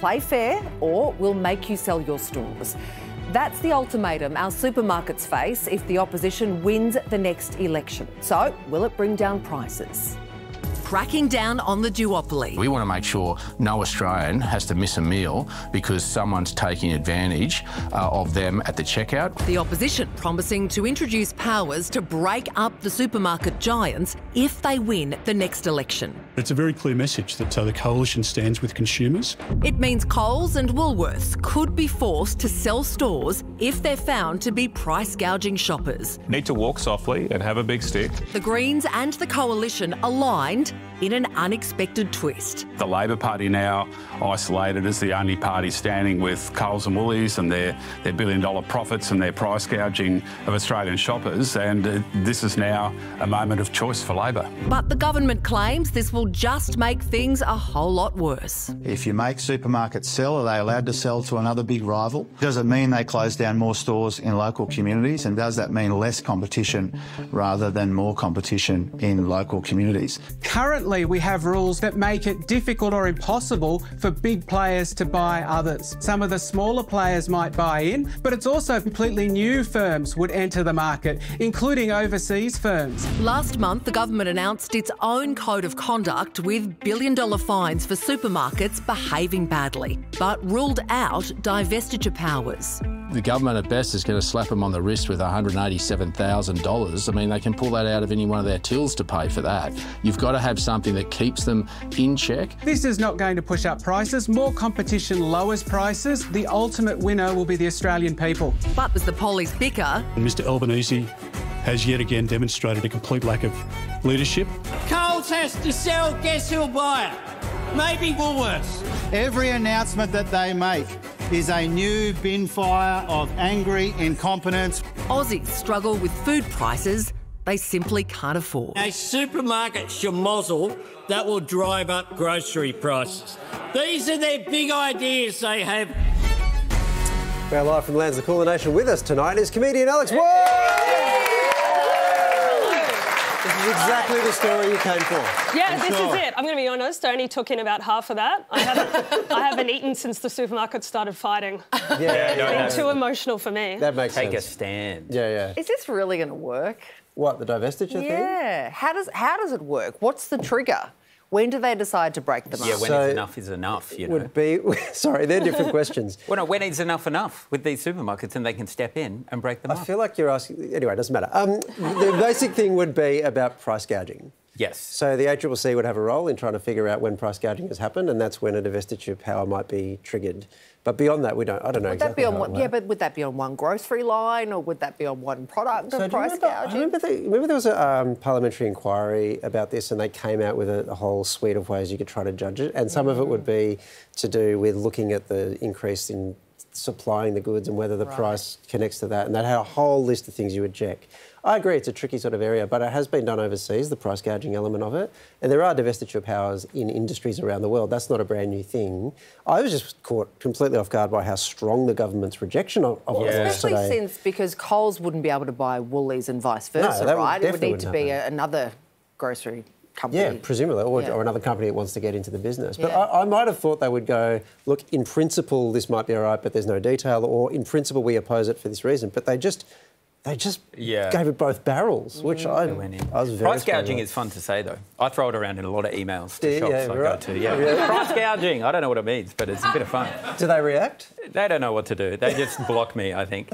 play fair or we'll make you sell your stores. That's the ultimatum our supermarkets face if the opposition wins the next election. So, will it bring down prices? Cracking down on the duopoly. We want to make sure no Australian has to miss a meal because someone's taking advantage of them at the checkout. The opposition promising to introduce powers to break up the supermarket giants if they win the next election. It's a very clear message that the coalition stands with consumers. It means Coles and Woolworths could be forced to sell stores if they're found to be price gouging shoppers. Need to walk softly and have a big stick. The Greens and the Coalition aligned in an unexpected twist. The Labor Party now isolated as the only party standing with Coles and Woolies and their billion-dollar profits and their price gouging of Australian shoppers, and this is now a moment of choice for Labor. But the government claims this will just make things a whole lot worse. If you make supermarkets sell, are they allowed to sell to another big rival? Does it mean they close down more stores in local communities, and does that mean less competition rather than more competition in local communities? Currently, we have rules that make it difficult or impossible for big players to buy others. Some of the smaller players might buy in, but it's also completely new firms would enter the market, including overseas firms. Last month, the government announced its own code of conduct with billion-dollar fines for supermarkets behaving badly, but ruled out divestiture powers. The government at best is going to slap them on the wrist with $187,000. I mean, they can pull that out of any one of their tills to pay for that. You've got to have something that keeps them in check. This is not going to push up prices. More competition lowers prices. The ultimate winner will be the Australian people. But as the pollies bicker, Mr Albanese has yet again demonstrated a complete lack of leadership. Coles has to sell, guess who'll buy it? Maybe Woolworths. Every announcement that they make is a new bin fire of angry incompetence. Aussies struggle with food prices they simply can't afford. A supermarket schmozzle that will drive up grocery prices. These are their big ideas they have. Well, live from the lands of the Cooler Nation, with us tonight is comedian Alex. Whoa! This is exactly the story you came for. Yeah, this is it. I'm going to be honest, I only took in about half of that. I haven't eaten since the supermarket started fighting. Yeah, it's been too emotional for me. That makes sense. Take a stand. Yeah. Is this really going to work? What, the divestiture thing? Yeah. How does it work? What's the trigger? When do they decide to break them up? Yeah, when enough is enough, you know. Would be... Sorry, they're different questions. Well, no, when is enough with these supermarkets and they can step in and break them up? I feel like you're asking... Anyway, it doesn't matter. The basic thing would be about price gouging. Yes. So the ACCC would have a role in trying to figure out when price gouging has happened, and that's when a divestiture power might be triggered. But beyond that, I don't know exactly how it works. Yeah, but would that be on one grocery line or would that be on one product of price gouging? Remember there was a parliamentary inquiry about this and they came out with a whole suite of ways you could try to judge it, and some of it would be to do with looking at the increase in supplying the goods and whether the price connects to that, and that had a whole list of things you would check. I agree it's a tricky sort of area, but it has been done overseas, the price gouging element of it, and there are divestiture powers in industries around the world. That's not a brand new thing. I was just caught completely off guard by how strong the government's rejection of it was today. Especially since, because Coles wouldn't be able to buy Woolies and vice versa, right? It would need to be another grocery company. Yeah, presumably, or another company that wants to get into the business. But I might have thought they would go, look, in principle, this might be all right, but there's no detail, or in principle, we oppose it for this reason. But they just gave it both barrels, which I was very... Price gouging is fun to say, though. I throw it around in a lot of emails to shops I go to. Price gouging, I don't know what it means, but it's a bit of fun. Do they react? They don't know what to do. They just block me, I think.